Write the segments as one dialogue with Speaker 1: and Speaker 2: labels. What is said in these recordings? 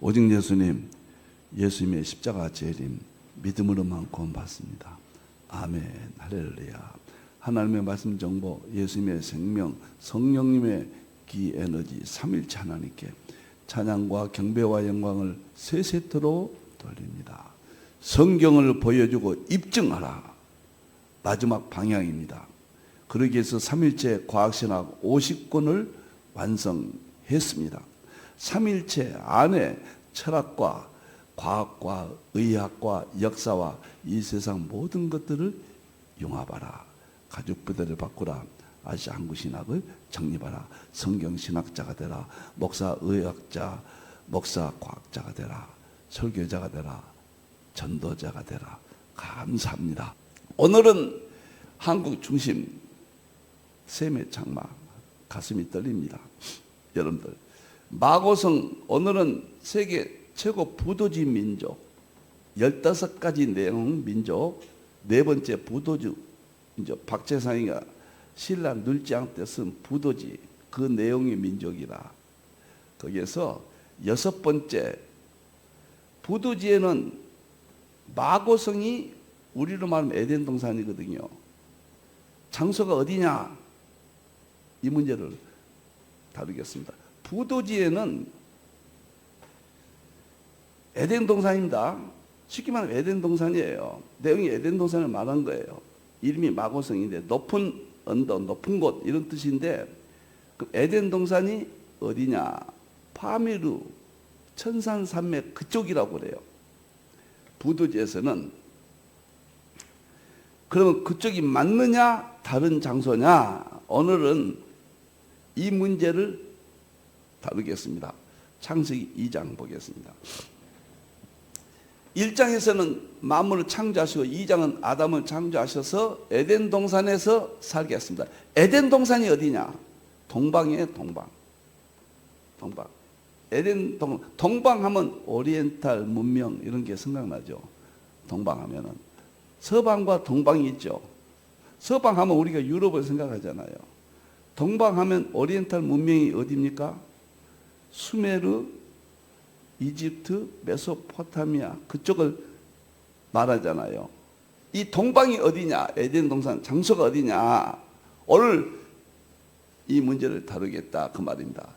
Speaker 1: 오직 예수님, 예수님의 십자가 재림 믿음으로만 구원받습니다. 아멘, 할렐루야. 하나님의 말씀 정보, 예수님의 생명, 성령님의 기 에너지, 삼일체 하나님께 찬양과 경배와 영광을 세 세트로 돌립니다. 성경을 보여주고 입증하라. 마지막 방향입니다. 그러기 위해서 삼일체 과학신학 50권을 완성했습니다. 삼일체 안에 철학과 과학과 의학과 역사와 이 세상 모든 것들을 융합하라. 가죽부대를 바꾸라. 아시아 한국신학을 정립하라. 성경신학자가 되라. 목사 의학자, 목사 과학자가 되라. 설교자가 되라. 전도자가 되라. 감사합니다. 오늘은 한국 중심 셈의 장마, 가슴이 떨립니다. 여러분들, 마고성, 오늘은 세계 최고 부도지 민족 15가지 내용 민족, 네 번째 부도지 민족, 박재상이가 신라 눌지앙 때 쓴 부도지, 그 내용의 민족이라. 거기에서 6번째 부도지에는 마고성이 우리로 말하면 에덴 동산이거든요. 장소가 어디냐? 이 문제를 다루겠습니다. 부도지에는 에덴 동산입니다. 쉽게 말하면 에덴 동산이에요. 내용이 에덴 동산을 말한 거예요. 이름이 마고성인데 높은 언덕, 높은 곳 이런 뜻인데, 그 에덴 동산이 어디냐? 파미르 천산산맥 그쪽이라고 그래요. 부도지에서는. 그러면 그쪽이 맞느냐 다른 장소냐? 오늘은 이 문제를 다루겠습니다. 창세기 2장 보겠습니다. 1장에서는 만물을 창조하시고 2장은 아담을 창조하셔서 에덴 동산에서 살게 했습니다. 에덴 동산이 어디냐? 동방이에요. 동방. 에덴 동방 하면 오리엔탈 문명 이런 게 생각나죠. 동방 하면은 서방과 동방이 있죠. 서방 하면 우리가 유럽을 생각하잖아요. 동방 하면 오리엔탈 문명이 어디입니까? 수메르, 이집트, 메소포타미아 그쪽을 말하잖아요. 이 동방이 어디냐? 에덴 동산 장소가 어디냐? 오늘 이 문제를 다루겠다 그 말입니다.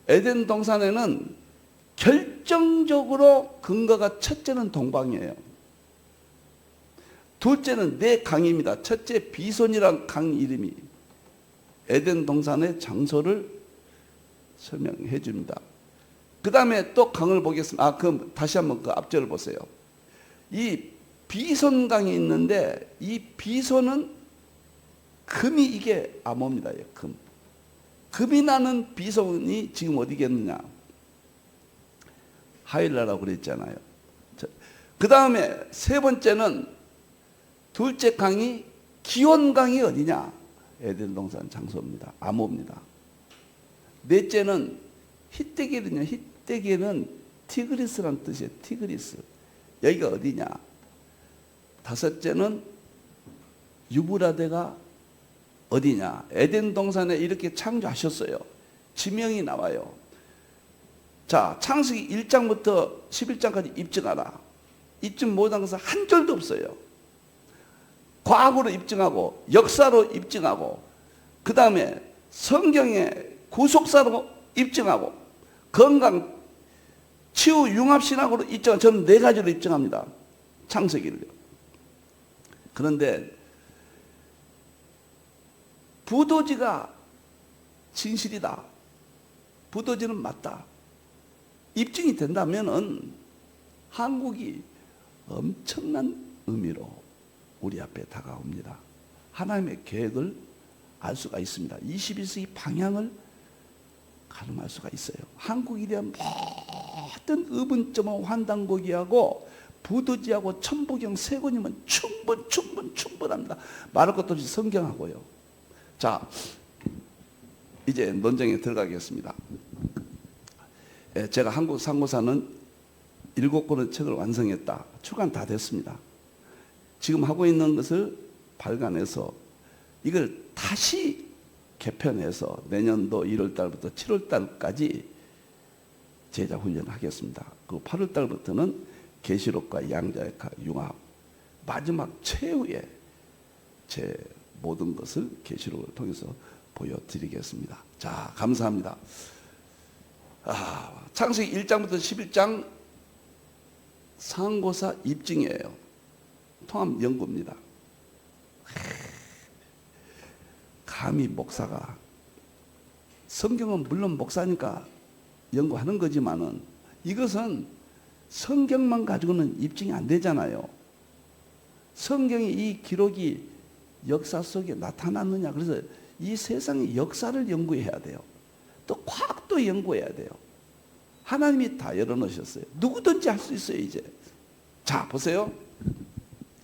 Speaker 1: 에덴 동산에는 결정적으로 근거가 첫째는 동방이에요. 둘째는 네 강입니다. 첫째 비손이란 강 이름이 에덴 동산의 장소를 설명해 줍니다. 그 다음에 또 강을 보겠습니다. 그럼 다시 한번 그 앞절을 보세요. 이 비손강이 있는데 이 비손은 금이 이게 암호입니다. 금. 금이 나는 비손이 지금 어디겠느냐? 하일라라고 그랬잖아요. 그 다음에 세 번째는 둘째 강이 기온강이 어디냐? 에덴 동산 장소입니다. 암호입니다. 넷째는 히데기는요. 히데기는 티그리스란 뜻이에요. 티그리스. 여기가 어디냐? 다섯째는 유브라데가 어디냐? 에덴 동산에 이렇게 창조하셨어요. 지명이 나와요. 자, 창세기 1장부터 11장까지 입증하라. 입증 못한 것은 한 줄도 없어요. 과학으로 입증하고 역사로 입증하고 그 다음에 성경의 구속사로 입증하고 건강 치유 융합신학으로 입증하고 저는 네 가지로 입증합니다. 창세기를요. 그런데 부도지가 진실이다. 부도지는 맞다. 입증이 된다면은 한국이 엄청난 의미로 우리 앞에 다가옵니다. 하나님의 계획을 알 수가 있습니다. 21세기 방향을 가늠할 수가 있어요. 한국에 대한 모든 의문점과 환단고기하고 부도지하고 천부경 세 권이면 충분합니다. 말할 것도 없이 성경하고요. 자, 이제 논쟁에 들어가겠습니다. 제가 한국 상고사는 7권의 책을 완성했다. 출간 다 됐습니다. 지금 하고 있는 것을 발간해서 이걸 다시 개편해서 내년도 1월 달부터 7월 달까지 제자 훈련하겠습니다. 그 8월 달부터는 계시록과 양자역학 융합 마지막 최후의 제 모든 것을 계시록을 통해서 보여드리겠습니다. 자, 감사합니다. 창세기 1장부터 11장 상고사 입증이에요. 통합 연구입니다. 감히 목사가, 성경은 물론 목사니까 연구하는 거지만은 이것은 성경만 가지고는 입증이 안 되잖아요. 성경의 이 기록이 역사 속에 나타났느냐. 그래서 이 세상의 역사를 연구해야 돼요. 또 과학도 연구해야 돼요. 하나님이 다 열어놓으셨어요. 누구든지 할 수 있어요, 이제. 자, 보세요.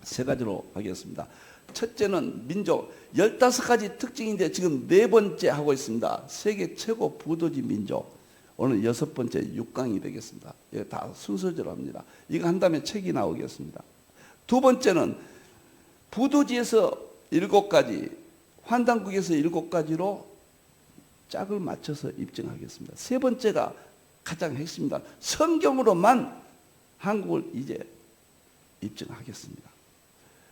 Speaker 1: 세 가지로 하겠습니다. 첫째는 민족, 15가지 특징인데 지금 4번째 하고 있습니다. 세계 최고 부도지 민족. 오늘 6번째 6강이 되겠습니다. 이거 다 순서대로 합니다. 이거 한 다음에 책이 나오겠습니다. 두 번째는 부도지에서 7가지, 환단국에서 7가지로 짝을 맞춰서 입증하겠습니다. 세 번째가 가장 핵심입니다. 성경으로만 한국을 이제 입증하겠습니다.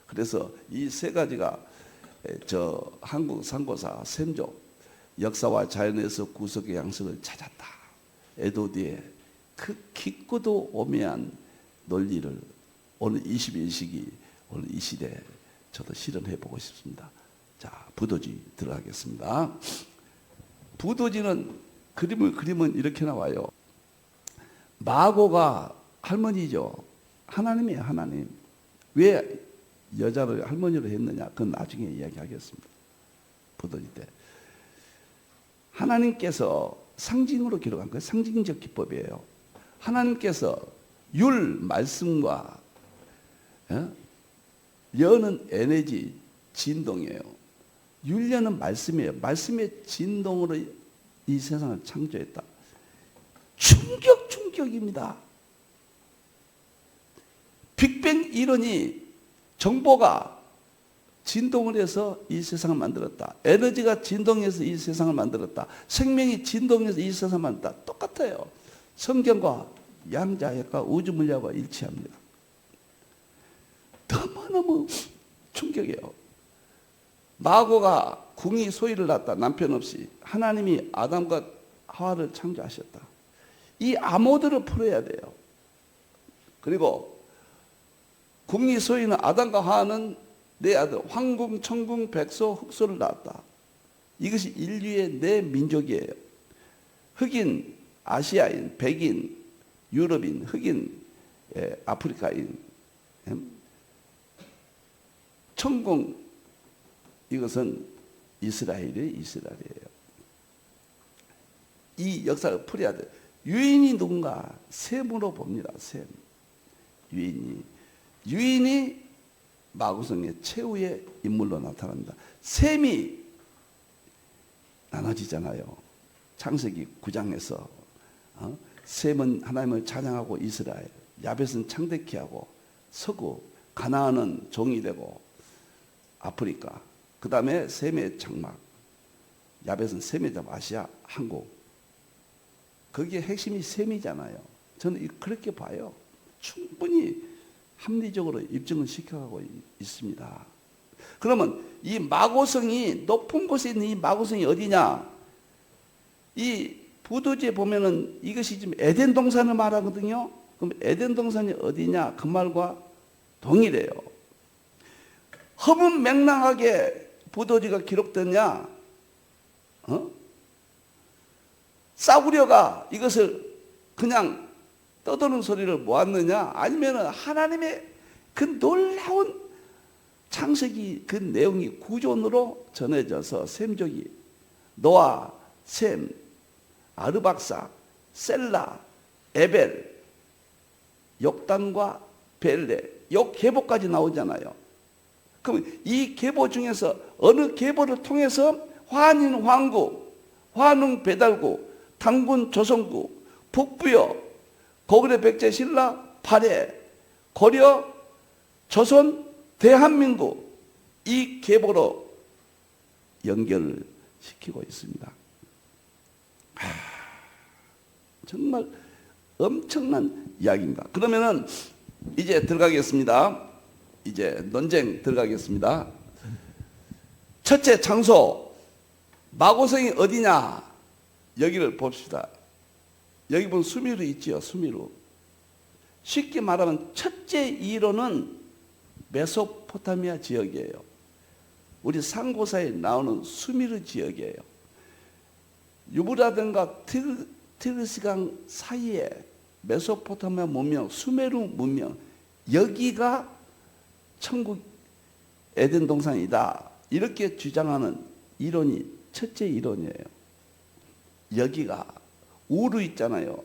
Speaker 1: 그래서 이 세 가지가 저 한국 상고사 샘족, 역사와 자연에서 구석의 양식을 찾았다. 에도디의 그 깊고도 오묘한 논리를 오늘 21세기, 오늘 이 시대에 저도 실현해 보고 싶습니다. 자, 부도지 들어가겠습니다. 부도지는 그림을 그리면 이렇게 나와요. 마고가 할머니죠. 하나님이에요, 하나님. 왜 여자를 할머니로 했느냐? 그건 나중에 이야기하겠습니다. 부도지 때. 하나님께서 상징으로 기록한 거예요. 상징적 기법이에요. 하나님께서 율, 말씀과 여는 에너지, 진동이에요. 율려는 말씀이에요. 말씀의 진동으로 이 세상을 창조했다. 충격입니다. 빅뱅 이론이 정보가 진동을 해서 이 세상을 만들었다. 에너지가 진동해서 이 세상을 만들었다. 생명이 진동해서 이 세상을 만들었다. 똑같아요. 성경과 양자역과 우주물리학과 일치합니다. 너무너무 충격이에요. 마고가 궁이 소유를 낳았다. 남편 없이. 하나님이 아담과 하와를 창조하셨다. 이 암호들을 풀어야 돼요. 그리고 궁이 소유는 아담과 하와는 내 아들 황궁, 천궁, 백소, 흑소를 낳았다. 이것이 인류의 내 민족이에요. 흑인, 아시아인, 백인, 유럽인, 흑인, 아프리카인, 천궁, 이것은 이스라엘이에요. 이 역사를 풀어야 돼요. 유인이 누군가? 셈으로 봅니다. 셈. 유인이 마구성의 최후의 인물로 나타납니다. 셈이 나눠지잖아요. 창세기 9장에서 셈은 하나님을 찬양하고 이스라엘, 야벳은 창대케 하고 서구, 가나안은 종이 되고 아프리카, 그 다음에 셈의 장막, 야벳은 셈의 장, 아시아, 한국. 거기에 핵심이 셈이잖아요. 저는 그렇게 봐요. 충분히 합리적으로 입증을 시켜가고 있습니다. 그러면 이 마고성이, 높은 곳에 있는 이 마고성이 어디냐? 이 부도지에 보면은 이것이 지금 에덴 동산을 말하거든요. 그럼 에덴 동산이 어디냐? 그 말과 동일해요. 허문맹랑하게 부도지가 기록되냐? 싸구려가 이것을 그냥 떠드는 소리를 모았느냐? 아니면 하나님의 그 놀라운 창세기 그 내용이 구존으로 전해져서 셈족이 노아, 셈, 아르박사, 셀라, 에벨, 욕단과 벨레, 욕 계보까지 나오잖아요. 그럼 이 계보 중에서 어느 계보를 통해서 환인 황국, 환웅 배달국, 당군 조선국, 북부여, 고구려 백제 신라 발해, 고려 조선 대한민국, 이 계보로 연결을 시키고 있습니다. 정말 엄청난 이야기입니다. 그러면은 이제 들어가겠습니다. 이제 논쟁 들어가겠습니다. 첫째 장소, 마고성이 어디냐? 여기를 봅시다. 여기 보면 수미루 있지요, 수미루. 쉽게 말하면 첫째 이론은 메소포타미아 지역이에요. 우리 상고사에 나오는 수미르 지역이에요. 유브라든가 티그리스강 사이에 메소포타미아 문명, 수메르 문명, 여기가 천국 에덴 동산이다. 이렇게 주장하는 이론이 첫째 이론이에요. 여기가 우르 있잖아요.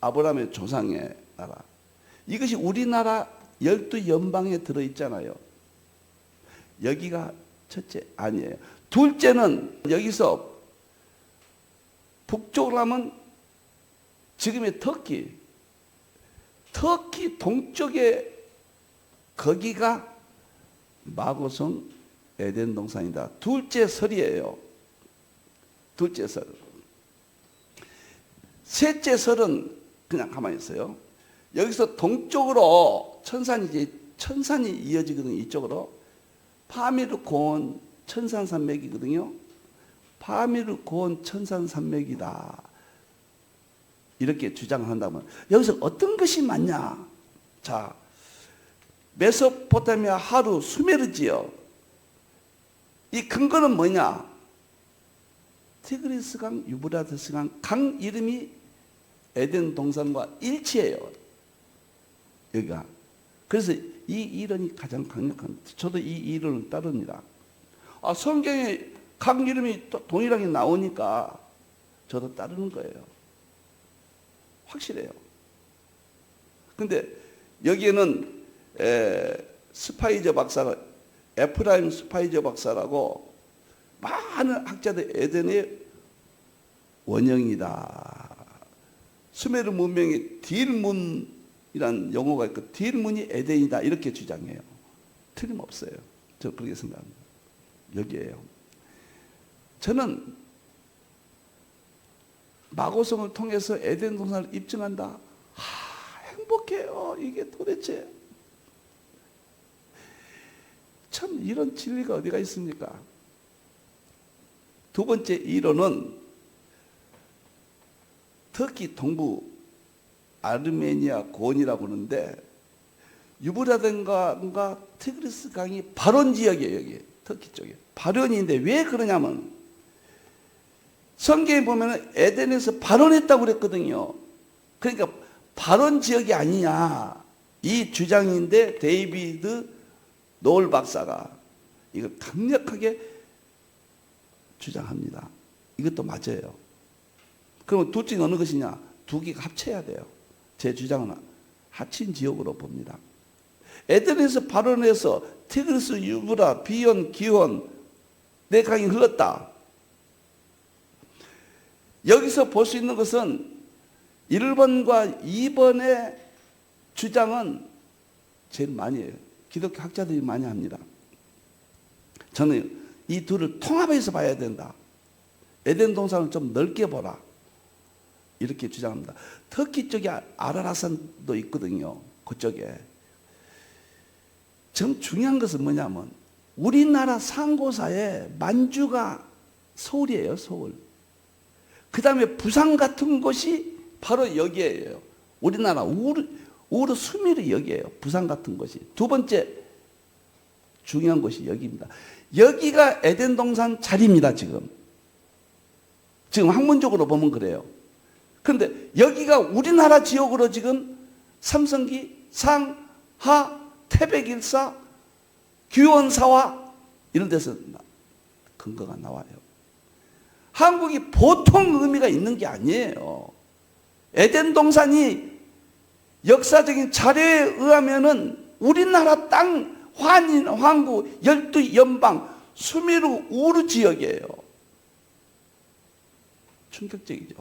Speaker 1: 아브라함의 조상의 나라. 이것이 우리나라 12연방에 들어있잖아요. 여기가 첫째 아니에요. 둘째는 여기서 북쪽으로 가면 지금의 터키 동쪽에 거기가 마고성 에덴 동산이다. 둘째 설이에요. 둘째 설. 셋째 설은 그냥 가만히 있어요. 여기서 동쪽으로 천산이 이어지거든요. 이쪽으로. 파미르 고원 천산산맥이거든요. 파미르 고원 천산산맥이다. 이렇게 주장한다면 여기서 어떤 것이 맞냐? 자, 메소포타미아 하루 수메르 지역. 이 근거는 뭐냐? 티그리스강, 유브라데스강 강 이름이 에덴 동산과 일치해요. 여기가. 그래서 이 이론이 가장 강력한. 저도 이 이론을 따릅니다. 성경에 강 이름이 동일하게 나오니까 저도 따르는 거예요. 확실해요. 근데 여기에는 스파이저 박사가 에프라임 스파이저 박사라고 많은 학자들 에덴의 원형이다. 수메르 문명의 딜문이라는 용어가 있고 딜문이 에덴이다 이렇게 주장해요. 틀림없어요. 저 그렇게 생각합니다. 여기에요. 저는 마고성을 통해서 에덴 동산을 입증한다. 행복해요. 이게 도대체 참 이런 진리가 어디가 있습니까? 두 번째 이론은 터키 동부 아르메니아 고원이라고 하는데 유브라든가 티그리스 강이 발원 지역이에요. 여기 터키 쪽에 발원인데 왜 그러냐면 성경에 보면 에덴에서 발원했다고 그랬거든요. 그러니까 발원 지역이 아니냐 이 주장인데 데이비드 노을 박사가 이걸 강력하게 주장합니다. 이것도 맞아요. 그러면 둘째 어느 것이냐? 두 개가 합쳐야 돼요. 제 주장은 합친 지역으로 봅니다. 에덴에서 발원해서 티그리스, 유브라, 비온, 기혼 네 강이 흘렀다. 여기서 볼 수 있는 것은 1번과 2번의 주장은 제일 많이 해요. 기독교 학자들이 많이 합니다. 저는 이 둘을 통합해서 봐야 된다. 에덴 동산을 좀 넓게 보라. 이렇게 주장합니다. 터키 쪽에 아라라산도 있거든요. 그쪽에. 좀 중요한 것은 뭐냐면 우리나라 상고사에 만주가 서울이에요. 서울. 그 다음에 부산 같은 곳이 바로 여기에요. 우리나라 우르 수미르 여기에요. 부산 같은 곳이. 두 번째 중요한 곳이 여기입니다. 여기가 에덴 동산 자리입니다. 지금 학문적으로 보면 그래요. 그런데 여기가 우리나라 지역으로 지금 삼성기, 상, 하, 태백일사, 규원사와 이런 데서 근거가 나와요. 한국이 보통 의미가 있는 게 아니에요. 에덴 동산이 역사적인 자료에 의하면은 우리나라 땅 환인, 황구, 12연방, 수미르 우르 지역이에요. 충격적이죠.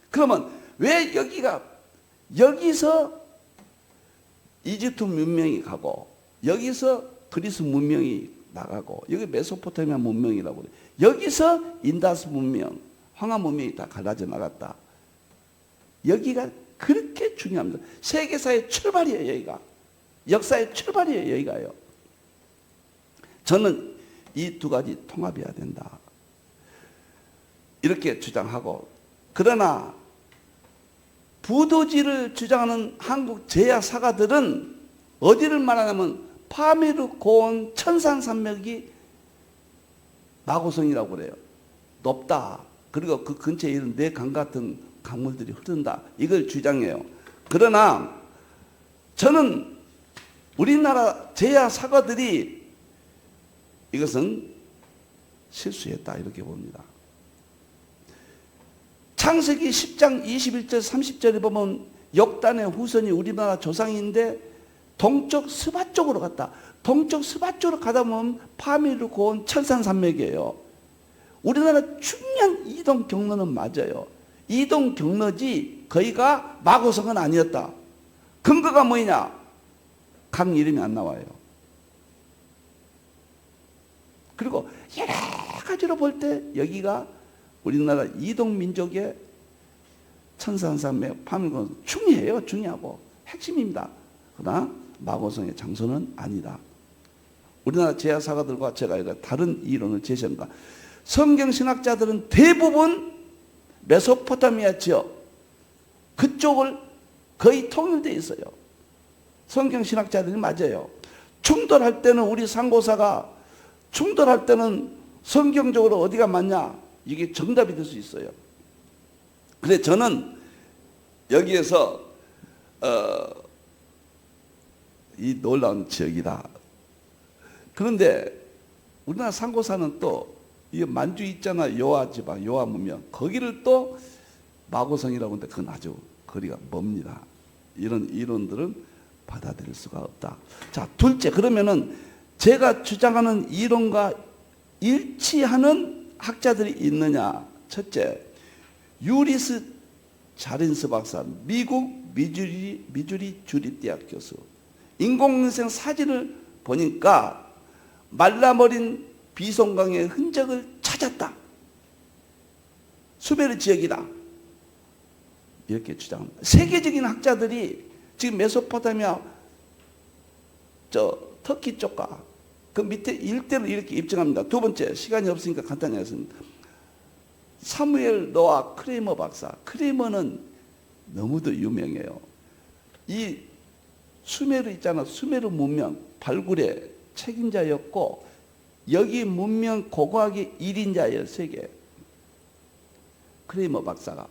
Speaker 1: 그러면 왜 여기서 이집트 문명이 가고 여기서 그리스 문명이 나가고 여기 메소포타미아 문명이라고 그래요. 여기서 인다스 문명, 황하 문명이 다 갈라져 나갔다. 여기가 그렇게 중요합니다. 세계사의 출발이에요, 여기가. 역사의 출발이에요, 여기가요. 저는 이 두 가지 통합해야 된다, 이렇게 주장하고, 그러나 부도지를 주장하는 한국 제야사가들은 어디를 말하냐면 파미르 고원 천산산맥이 마고성이라고 그래요. 높다. 그리고 그 근처에 이런 네 강 같은 강물들이 흐른다, 이걸 주장해요. 그러나 저는 우리나라 제야사가들이 이것은 실수했다, 이렇게 봅니다. 창세기 10장 21절 30절에 보면 역단의 후손이 우리나라 조상인데 동쪽 스바 쪽으로 갔다. 동쪽 스바 쪽으로 가다 보면 파미르 고원 천산산맥이에요. 우리나라 중요한 이동 경로는 맞아요. 이동 경로지 거기가 마고성은 아니었다. 근거가 뭐냐? 강 이름이 안 나와요. 그리고 여러 가지로 볼 때 여기가 우리나라 이동민족의 천산산맥, 파미르고원 중요해요. 중요하고 핵심입니다. 그러나 마고성의 장소는 아니다. 우리나라 제야사가들과 제가 다른 이론을 제시합니다. 성경신학자들은 대부분 메소포타미아 지역 그쪽을 거의 통일되어 있어요. 성경신학자들이 맞아요. 충돌할 때는 우리 상고사가 충돌할 때는 성경적으로 어디가 맞냐, 이게 정답이 될 수 있어요. 그래서 저는 여기에서 이 놀라운 지역이다. 그런데 우리나라 상고사는 또 이 만주 있잖아, 요하 지방, 요하 문명, 거기를 또 마고성이라고 하는데 그건 아주 거리가 멉니다. 이런 이론들은 받아들일 수가 없다. 자, 둘째, 그러면은 제가 주장하는 이론과 일치하는 학자들이 있느냐? 첫째, 유리스 자린스 박사, 미국 미주리 주립대학 교수. 인공위성 사진을 보니까 말라버린 비송강의 흔적을 찾았다. 수메르 지역이다, 이렇게 주장합니다. 세계적인 학자들이 지금 메소포타미아 터키 쪽과 그 밑에 일대를 이렇게 입증합니다. 두 번째, 시간이 없으니까 간단히 하겠습니다. 사무엘 노아 크레이머 박사. 크레이머는 너무도 유명해요. 이 수메르 있잖아, 수메르 문명 발굴의 책임자였고, 여기 문명 고고학의 1인자예요, 세계. 크레이머 박사가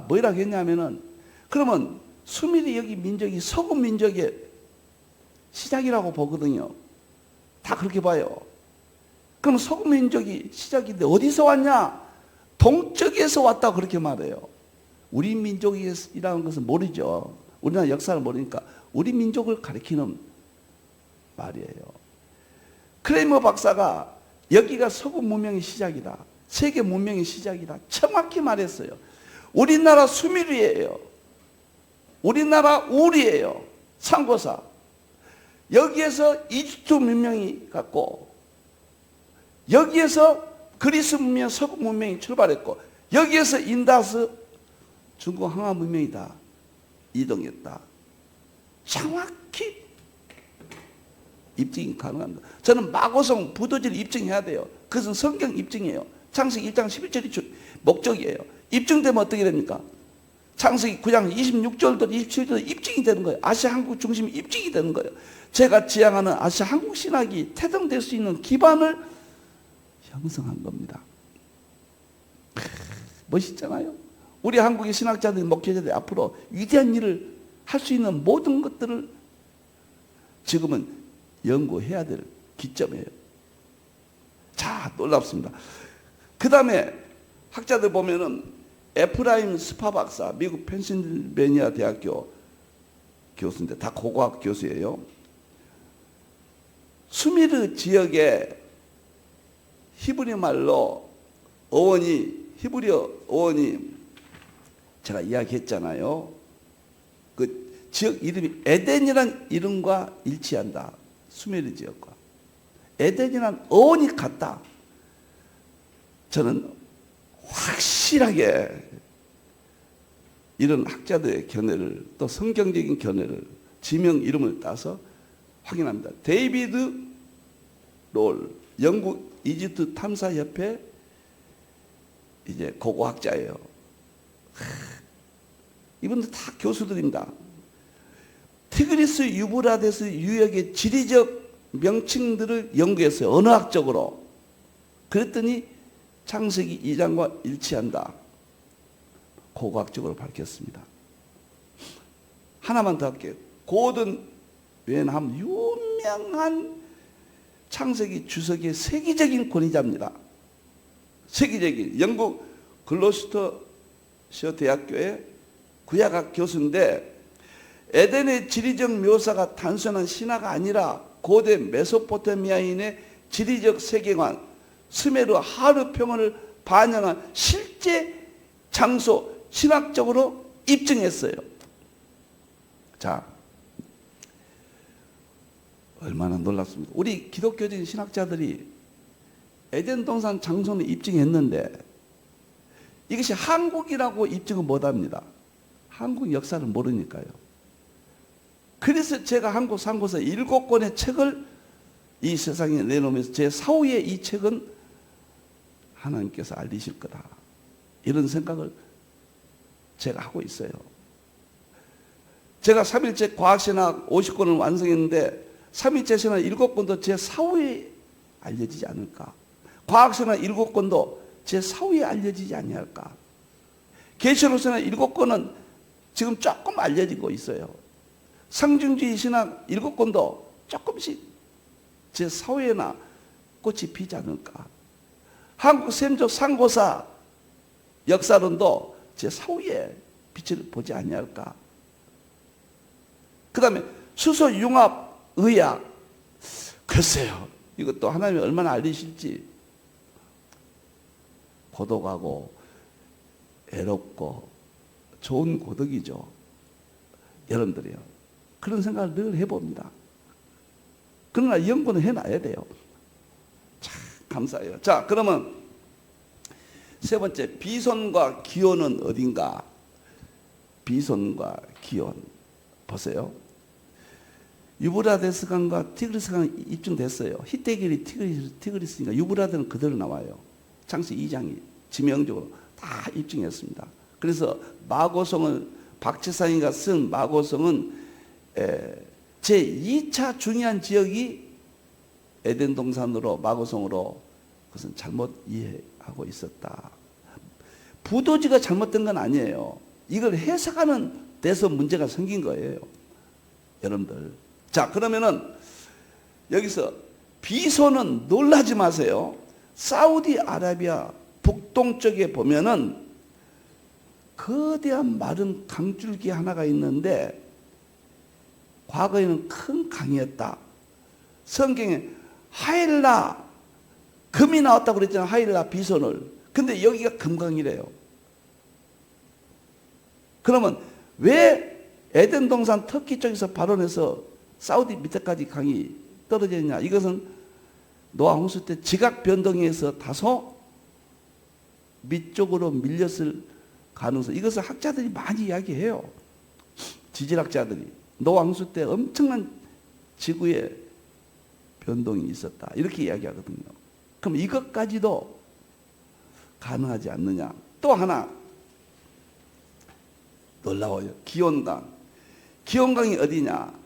Speaker 1: 뭐라고 했냐면은, 그러면 수메르 여기 민족이 서구 민족의 시작이라고 보거든요. 다 그렇게 봐요. 그럼 서구 민족이 시작인데 어디서 왔냐? 동쪽에서 왔다고 그렇게 말해요. 우리 민족이라는 것은 모르죠. 우리나라 역사를 모르니까 우리 민족을 가리키는 말이에요. 크레이머 박사가 여기가 서구 문명의 시작이다, 세계 문명의 시작이다, 정확히 말했어요. 우리나라 수미르예요. 우리나라 우리예요. 상고사. 여기에서 이집트 문명이 갔고, 여기에서 그리스 문명, 서구 문명이 출발했고, 여기에서 인다스 중국 항하 문명이 다 이동했다. 정확히 입증이 가능합니다. 저는 마고성 부도지를 입증해야 돼요. 그것은 성경 입증이에요. 창세기 1장 11절이 목적이에요. 입증되면 어떻게 됩니까? 창세기 9장 26절도 27절도 입증이 되는 거예요. 아시아 한국 중심이 입증이 되는 거예요. 제가 지향하는 아시아 한국 신학이 태동될 수 있는 기반을 형성한 겁니다. 멋있잖아요. 우리 한국의 신학자들, 목회자들이 앞으로 위대한 일을 할 수 있는 모든 것들을 지금은 연구해야 될 기점이에요. 자, 놀랍습니다. 그 다음에 학자들 보면은 에프라임 스파 박사, 미국 펜실베니아 대학교 교수인데 다 고고학 교수예요. 수미르 지역에 히브리 말로 히브리어 어원이 제가 이야기했잖아요. 그 지역 이름이 에덴이라는 이름과 일치한다. 수메르 지역과 에덴이라는 어원이 같다. 저는 확실하게 이런 학자들의 견해를 또 성경적인 견해를 지명 이름을 따서 확인합니다. 데이비드 롤 영국 이집트 탐사협회 이제 고고학자예요. 이분들 다 교수들입니다. 티그리스 유브라데스 유역의 지리적 명칭들을 연구했어요. 언어학적으로. 그랬더니 창세기 2장과 일치한다. 고고학적으로 밝혔습니다. 하나만 더 할게요. 고든 웬함 유명한 창세기 주석의 세계적인 권위자입니다. 세계적인 영국 글로스터셔 대학교의 구약학 교수인데 에덴의 지리적 묘사가 단순한 신화가 아니라 고대 메소포타미아인의 지리적 세계관 스메르 하르 평원을 반영한 실제 장소 신학적으로 입증했어요. 자, 얼마나 놀랍습니까? 우리 기독교적인 신학자들이 에덴 동산 장소는 입증했는데 이것이 한국이라고 입증은 못합니다. 한국 역사를 모르니까요. 그래서 제가 한국 상고서 7권의 책을 이 세상에 내놓으면서 제 사후에 이 책은 하나님께서 알리실 거다. 이런 생각을 제가 하고 있어요. 제가 3일째 과학신학 50권을 완성했는데 3일째 신학 7권도 제 사후에 알려지지 않을까. 과학신학 7권도 제 사후에 알려지지 아니할까. 계시록 신학 7권은 지금 조금 알려지고 있어요. 상중주의 신학 7권도 조금씩 제 사후에나 꽃이 피지 않을까. 한국 샘족 상고사 역사론도 제 사후에 빛을 보지 아니할까. 그 다음에 수소융합의학, 글쎄요, 이것도 하나님이 얼마나 알리실지. 고독하고 애롭고 좋은 고독이죠. 여러분들이요, 그런 생각을 늘 해봅니다. 그러나 연구는 해놔야 돼요. 참 감사해요. 자, 그러면 세 번째, 비손과 기온은 어딘가? 비손과 기온 보세요. 유브라데스 강과 티그리스 강이 입증됐어요. 히데길이 티그리스니까 유브라데는 그대로 나와요. 창세기 2장이 지명적으로 다 입증했습니다. 그래서 마고성을 박지상이가 쓴 마고성은 제2차 중요한 지역이 에덴 동산으로 마고성으로 그것은 잘못 이해하고 있었다. 부도지가 잘못된 건 아니에요. 이걸 해석하는 데서 문제가 생긴 거예요. 여러분들. 자, 그러면은 여기서 비소는 놀라지 마세요. 사우디아라비아 북동쪽에 보면은 거대한 마른 강줄기 하나가 있는데 과거에는 큰 강이었다. 성경에 하일라 금이 나왔다고 그랬잖아요. 하일라 비손을. 근데 여기가 금강이래요. 그러면 왜 에덴 동산 터키 쪽에서 발원해서 사우디 밑에까지 강이 떨어져 있냐? 이것은 노아 홍수 때 지각 변동에 의해서 다소 밑쪽으로 밀렸을 가능성. 이것을 학자들이 많이 이야기해요. 지질학자들이. 노아 홍수 때 엄청난 지구의 변동이 있었다. 이렇게 이야기하거든요. 그럼 이것까지도 가능하지 않느냐? 또 하나 놀라워요. 기온강. 기온강이 어디냐?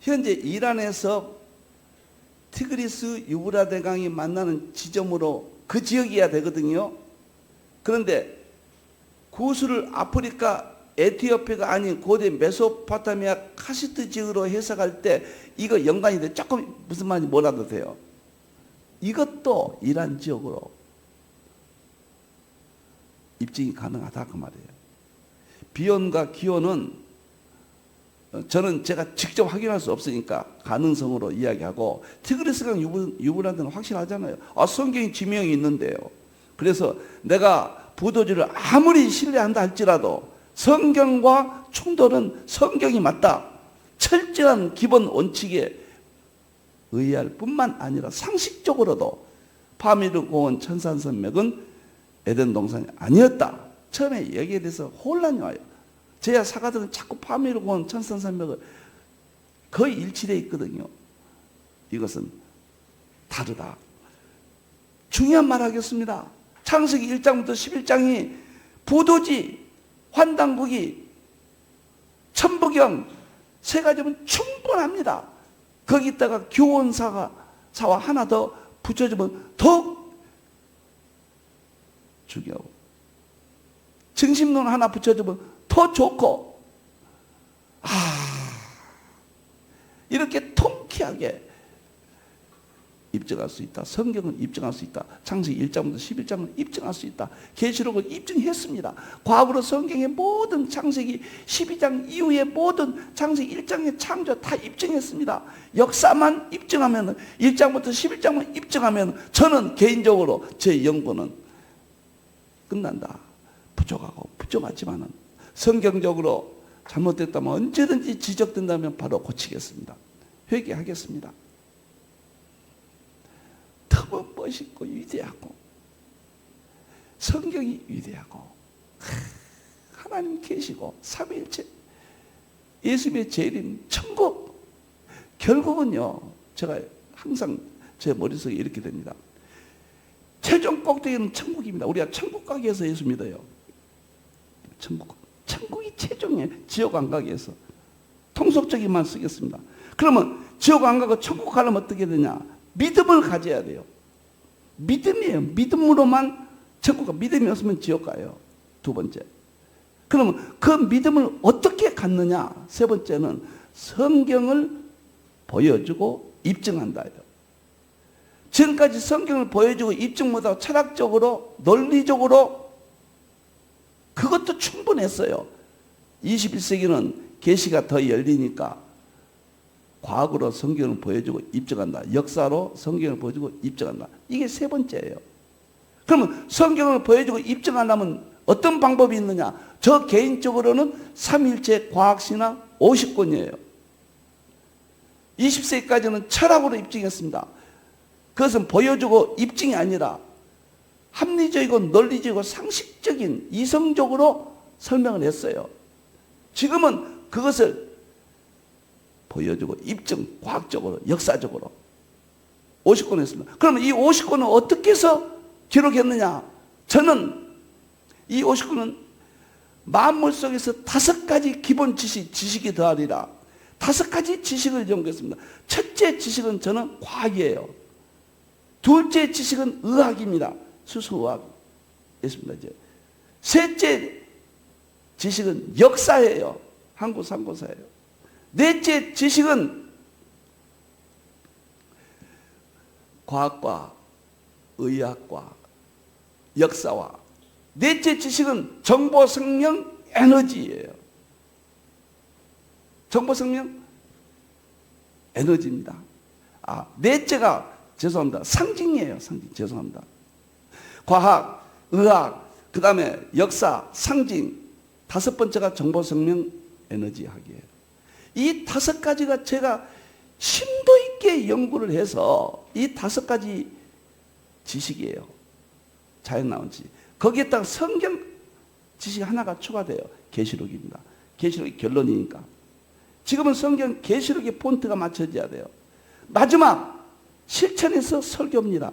Speaker 1: 현재 이란에서 티그리스 유브라데 강이 만나는 지점으로 그 지역이어야 되거든요. 그런데 구수를 아프리카 에티오피아가 아닌 고대 메소포타미아 카시트 지역으로 해석할 때 이거 연관이 돼. 조금 무슨 말인지 몰라도 돼요. 이것도 이란 지역으로 입증이 가능하다 그 말이에요. 비온과 기온은 저는 제가 직접 확인할 수 없으니까 가능성으로 이야기하고, 티그리스강 유브라데는 확실하잖아요. 아, 성경에 지명이 있는데요. 그래서 내가 부도지를 아무리 신뢰한다 할지라도 성경과 충돌은 성경이 맞다. 철저한 기본 원칙에 의할 뿐만 아니라 상식적으로도 파미르 공원 천산산맥은 에덴 동산이 아니었다. 처음에 여기에 대해서 혼란이 와요. 제야 사가들은 자꾸 파미르고 온 천상산맥을 거의 일치되어 있거든요. 이것은 다르다. 중요한 말 하겠습니다. 창세기 1장부터 11장이 부도지, 환단국이, 천부경 세 가지면 충분합니다. 거기다가 교원사와 하나 더 붙여주면 더욱 중요하고, 증심론 하나 붙여주면 더 좋고, 이렇게 통쾌하게 입증할 수 있다. 성경은 입증할 수 있다. 창세기 1장부터 11장은 입증할 수 있다. 계시록을 입증했습니다. 과거로 성경의 모든 창세기 12장 이후의 모든 창세기 1장의 창조 다 입증했습니다. 역사만 입증하면, 1장부터 11장만 입증하면 저는 개인적으로 제 연구는 끝난다. 부족하고 부족하지만은 성경적으로 잘못됐다면 언제든지 지적된다면 바로 고치겠습니다. 회개하겠습니다. 너무 멋있고 위대하고 성경이 위대하고 하나님 계시고 삼위일체, 예수님의 재림, 천국, 결국은요, 제가 항상 제 머릿속에 이렇게 됩니다. 최종 꼭대기는 천국입니다. 우리가 천국 가기 위해서 예수 믿어요. 천국이 최종이에요. 지옥 안 가기 위해서. 통속적인 말 쓰겠습니다. 그러면 지옥 안 가고 천국 가려면 어떻게 되냐? 믿음을 가져야 돼요. 믿음이에요. 믿음으로만 천국 가. 믿음이 없으면 지옥 가요. 두 번째. 그러면 그 믿음을 어떻게 갖느냐? 세 번째는 성경을 보여주고 입증한다예요. 지금까지 성경을 보여주고 입증 못하고 철학적으로, 논리적으로 그것도 충분했어요. 21세기는 계시가 더 열리니까 과학으로 성경을 보여주고 입증한다. 역사로 성경을 보여주고 입증한다. 이게 세 번째예요. 그러면 성경을 보여주고 입증하려면 어떤 방법이 있느냐? 저 개인적으로는 삼일체 과학신학 50권이에요. 20세기까지는 철학으로 입증했습니다. 그것은 보여주고 입증이 아니라 합리적이고 논리적이고 상식적인 이성적으로 설명을 했어요. 지금은 그것을 보여주고 입증, 과학적으로, 역사적으로 50권 했습니다. 그러면 이 50권은 어떻게 해서 기록했느냐? 저는 이 50권은 만물 속에서 5가지 기본 지식이 더하리라. 5가지 지식을 연구했습니다. 첫째 지식은 저는 과학이에요. 둘째 지식은 의학입니다. 수수의학이었습니다. 이제 셋째 지식은 역사예요. 한국 상고사예요. 넷째 지식은 과학과 의학과 역사와, 넷째 지식은 정보생명 에너지예요. 정보생명 에너지입니다. 넷째가 죄송합니다. 상징이에요. 상징. 죄송합니다. 과학, 의학, 그 다음에 역사, 상징. 5번째가 정보생명 에너지학이에요. 이 5가지가 제가 심도 있게 연구를 해서 이 5가지 지식이에요. 자연 나온 지식. 거기에다가 성경 지식 하나가 추가돼요. 계시록입니다. 계시록이 결론이니까. 지금은 성경 계시록의 폰트가 맞춰져야 돼요. 마지막 실천에서 설교입니다.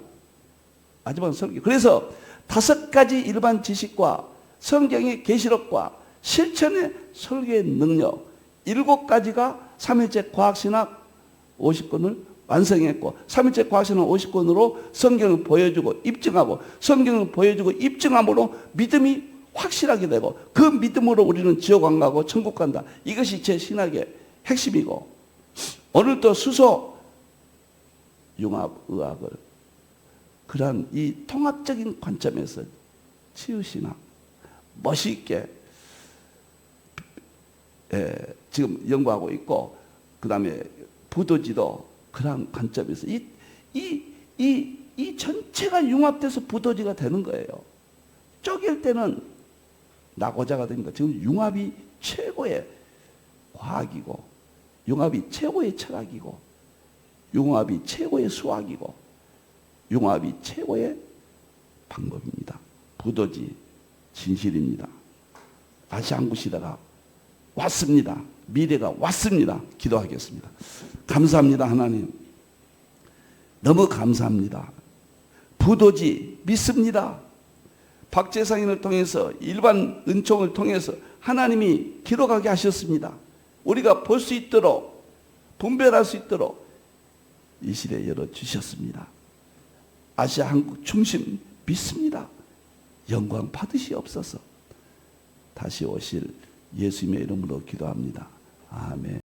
Speaker 1: 마지막 설교. 그래서 5가지 일반 지식과 성경의 계시록과 실천의 설교의 능력, 7가지가 삼일체 과학신학 50권을 완성했고, 삼일체 과학신학 50권으로 성경을 보여주고 입증하고, 성경을 보여주고 입증함으로 믿음이 확실하게 되고, 그 믿음으로 우리는 지옥 안 가고 천국 간다. 이것이 제 신학의 핵심이고, 오늘도 수소 융합의학을 그러한 이 통합적인 관점에서 치유신학 멋있게 지금 연구하고 있고, 그 다음에 부도지도 그러한 관점에서 이 전체가 융합돼서 부도지가 되는 거예요. 쪼갤 때는 낙오자가 됩니다. 지금 융합이 최고의 과학이고, 융합이 최고의 철학이고, 융합이 최고의 수학이고, 융합이 최고의 방법입니다. 부도지 진실입니다. 다시 한 곳이다가 왔습니다. 미래가 왔습니다. 기도하겠습니다. 감사합니다, 하나님. 너무 감사합니다. 부도지 믿습니다. 박재상인을 통해서 일반 은총을 통해서 하나님이 기록하게 하셨습니다. 우리가 볼 수 있도록 분별할 수 있도록 이 시대 열어주셨습니다. 아시아 한국 중심 믿습니다. 영광 받으시옵소서. 다시 오실 예수님의 이름으로 기도합니다. 아멘.